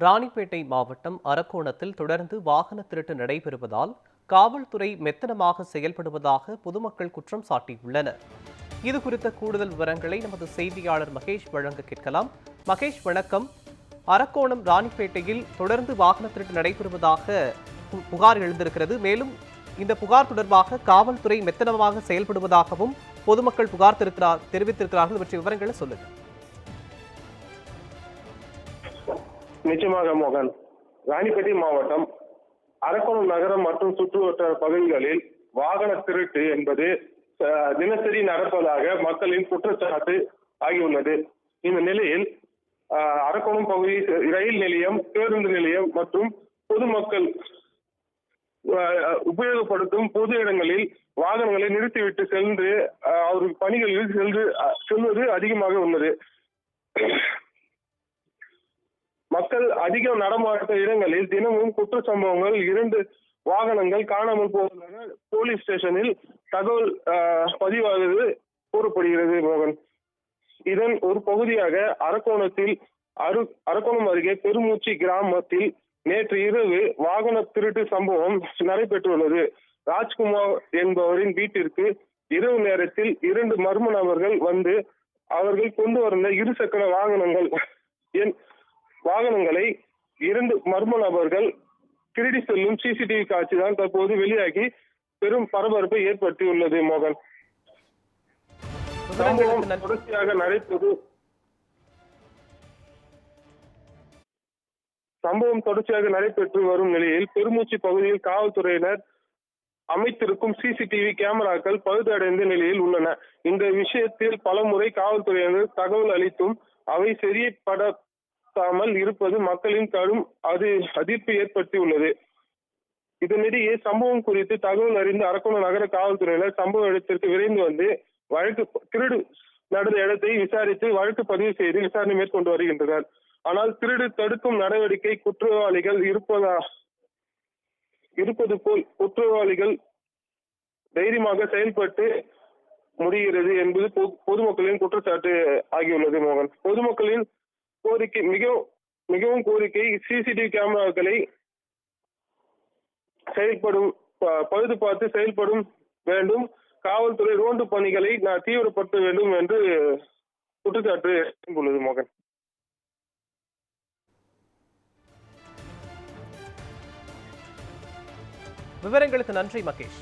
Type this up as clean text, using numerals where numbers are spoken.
ராணிப்பேட்டை மாவட்டம் அரக்கோணத்தில் தொடர்ந்து வாகன திருட்டு நடைபெறுவதால் காவல்துறை மெத்தனமாக செயல்படுவதாக பொதுமக்கள் குற்றம் சாட்டியுள்ளனர். இது குறித்த கூடுதல் விவரங்களை நமது செய்தியாளர் மகேஷ் வழங்க கேட்கலாம். மகேஷ், வணக்கம். அரக்கோணம் ராணிப்பேட்டையில் தொடர்ந்து வாகன திருட்டு நடைபெறுவதாக புகார் எழுந்திருக்கிறது. மேலும் இந்த புகார் தொடர்பாக காவல்துறை மெத்தனமாக செயல்படுவதாகவும் பொதுமக்கள் புகார் தெரிவித்திருக்கிறார்கள். பற்றிய விவரங்களை சொல்லுங்கள். நிச்சயமாக மோகன், ராணிப்பேட்டை மாவட்டம் அரக்கோணம் நகரம் மற்றும் சுற்றுவட்டார பகுதிகளில் வாகன திருட்டு என்பது தினசரி நடப்பதாக மக்களின் குற்றச்சாட்டு ஆகியுள்ளது. இந்த நிலையில் அரக்கோணம் பகுதி ரயில் நிலையம், பேருந்து நிலையம் மற்றும் பொதுமக்கள் உபயோகப்படுத்தும் பொது இடங்களில் வாகனங்களை நிறுத்திவிட்டு சென்று அவர்கள் பணிகளில் செல்வது அதிகமாக உள்ளது. மக்கள் அதிகம் நடமாட்ட இடங்களில் தினமும் குற்ற சம்பவங்கள், 2 வாகனங்கள் காணாமல் போவதாக போலீஸ் ஸ்டேஷனில் தகவல் பதிவாகிறது கூறப்படுகிறது மோகன். இதன் ஒரு பகுதியாக அரக்கோணம் அருகே பெருமூச்சி கிராமத்தில் நேற்று இரவு வாகன திருட்டு சம்பவம் நடைபெற்றுள்ளது. ராஜ்குமார் என்பவரின் வீட்டிற்கு இரவு நேரத்தில் 2 மர்ம நபர்கள் வந்து அவர்கள் கொண்டு வந்த இருசக்கர வாகனங்களை 2 மர்ம நபர்கள் திருடி செல்லும் சிசிடிவி காட்சி தான் தற்போது வெளியாகி பெரும் பரபரப்பை ஏற்படுத்தியுள்ளது மோகன். சம்பவம் தொடர்ச்சியாக நடைபெற்று வரும் நிலையில் பெருமூச்சி பகுதியில் காவல்துறையினர் அமைத்திருக்கும் சிசிடிவி கேமராக்கள் பழுதடைந்த நிலையில் உள்ளன. இந்த விஷயத்தில் பலமுறை காவல்துறையினர் தகவல் அளித்தும் அவை சரியப்படாமல் இருப்பது மக்களின் கடும் அதிர்ப்பு ஏற்படுத்தியுள்ளது. இதனிடையே சம்பவம் குறித்து தகவல் அறிந்து அரக்கோணம் நகர காவல்துறையினர் சம்பவ இடத்திற்கு விரைந்து வந்து திருடு நடந்த இடத்தை விசாரித்து வழக்கு பதிவு செய்து விசாரணை மேற்கொண்டு வருகின்றனர். ஆனால் திருடு தடுக்கும் நடவடிக்கை குற்றவாளிகள் இருப்பது போல் குற்றவாளிகள் தைரியமாக செயல்பட்டு முடிகிறது என்பது பொதுமக்களின் குற்றச்சாட்டு ஆகியுள்ளது மோகன். பொதுமக்களின் கோரிக்கை மிகவும் கோரிக்கை சிசிடிவி கேமராக்களை பழுது பார்த்து செயல்படும் வேண்டும், காவல்துறை ரோந்து பணிகளை தீவிரப்படுத்த வேண்டும் என்று குற்றச்சாட்டு உள்ளது மோகன். விவரங்களுக்கு நன்றி மகேஷ்.